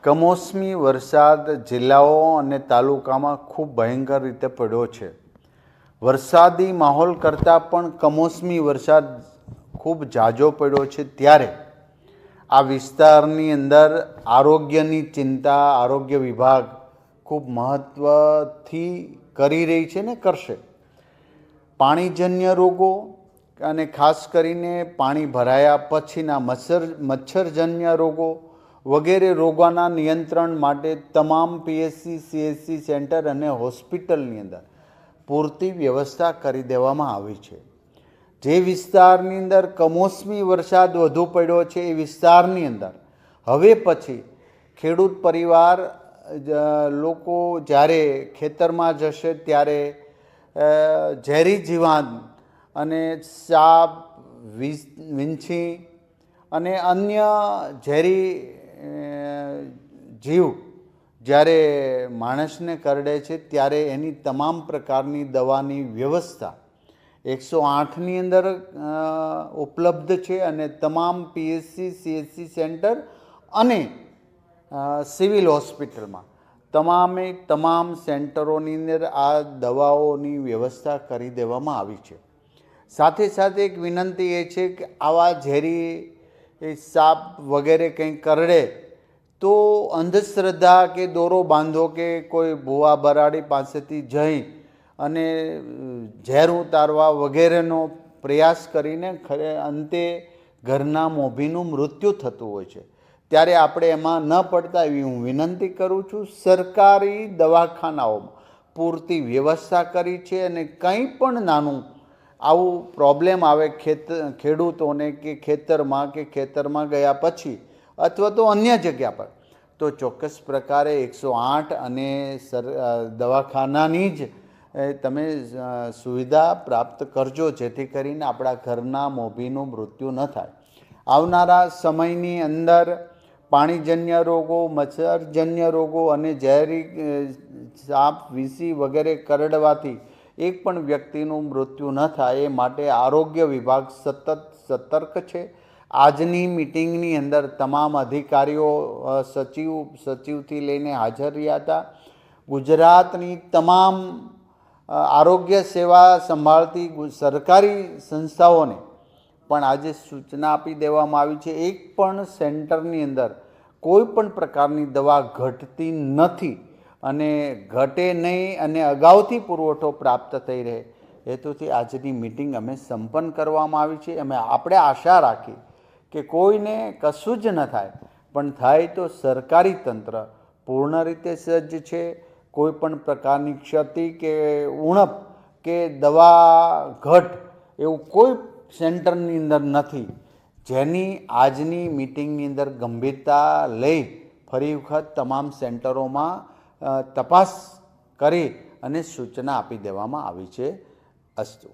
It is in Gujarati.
કમોસમી વરસાદ જિલ્લાઓ અને તાલુકામાં ખૂબ ભયંકર રીતે પડ્યો છે. વરસાદી માહોલ કરતાં પણ કમોસમી વરસાદ ખૂબ ઝાઝો પડ્યો છે. ત્યારે આ વિસ્તારની અંદર આરોગ્યની ચિંતા આરોગ્ય વિભાગ ખૂબ મહત્ત્વથી કરી રહી છે ને કરશે. પાણીજન્ય રોગો અને ખાસ કરીને પાણી ભરાયા પછીના મચ્છરજન્ય રોગો વગેરે રોગોના નિયંત્રણ માટે તમામ પીએચસી સીએચસી સેન્ટર અને હોસ્પિટલની અંદર પૂરતી વ્યવસ્થા કરી દેવામાં આવી છે. જે વિસ્તારની અંદર કમોસમી વરસાદ વધુ પડ્યો છે એ વિસ્તારની અંદર હવે પછી ખેડૂત પરિવાર લોકો જ્યારે ખેતરમાં જશે ત્યારે ઝેરી જીવાત અને સાપ વીંછી અને અન્ય ઝેરી જીવ જ્યારે માણસને કરડે છે ત્યારે એની તમામ પ્રકારની દવાની વ્યવસ્થા 108ની અંદર ઉપલબ્ધ છે અને તમામ પીએચસી સીએચસી સેન્ટર અને સિવિલ હોસ્પિટલમાં તમામ સેન્ટરોની અંદર આ દવાઓની વ્યવસ્થા કરી દેવામાં આવી છે. સાથે સાથે એક વિનંતી એ છે કે આવા ઝેરી સાપ વગેરે કંઈ કરડે તો અંધશ્રદ્ધા કે દોરો બાંધો કે કોઈ ભૂવા બરાડી પાસેથી જઈ અને ઝેર ઉતારવા વગેરેનો પ્રયાસ કરીને અંતે ઘરના મોભીનું મૃત્યુ થતું હોય છે. ત્યારે આપણે એમાં ન પડતા એવી હું વિનંતી કરું છું. સરકારી દવાખાનાઓમાં પૂરતી વ્યવસ્થા કરી છે અને કંઈ પણ નાનું આવું પ્રોબ્લેમ આવે ખેડૂતોને કે ખેતરમાં ગયા પછી અથવા તો અન્ય જગ્યા પર તો ચોક્કસ પ્રકારે 108 અને દવાખાનાની જ તમે સુવિધા પ્રાપ્ત કરજો, જેથી કરીને આપણા ઘરના મોભીનું મૃત્યુ ન થાય. આવનારા સમયની અંદર પાણીજન્ય રોગો મચ્છરજન્ય રોગો અને ઝેરી સાપ વીંછી વગેરે કરડવાથી એક પણ વ્યક્તિનું મૃત્યુ ન થાય એ માટે આરોગ્ય વિભાગ સતત સતર્ક છે. આજની મિટિંગની અંદર તમામ અધિકારીઓ સચિવથી લઈને હાજર રહ્યા હતા. ગુજરાતની તમામ આરોગ્ય સેવા સંભાળતી સરકારી સંસ્થાઓને પણ આજે સૂચના આપી દેવામાં આવી છે. એક પણ સેન્ટરની અંદર કોઈ પણ પ્રકારની દવા ઘટતી નથી અને ઘટે નહીં અને અગાઉથી પુરવઠો પ્રાપ્ત થઈ રહે હેતુથી આજની મિટિંગ અમે સંપન્ન કરવામાં આવી છે. આપણે આશા રાખી કે કોઈને કશું જ ન થાય, પણ થાય તો સરકારી તંત્ર પૂર્ણ રીતે સજ્જ છે. કોઈ પણ પ્રકારની ક્ષતિ કે ઉણપ કે દવા ઘટ એવું કોઈ સેન્ટરની અંદર નથી, જેની આજની મિટિંગની અંદર ગંભીરતા લઈ ફરી વખત તમામ સેન્ટરોમાં તપાસ કરી અને સૂચના આપી દેવામાં આવી છે. અસ્તુ.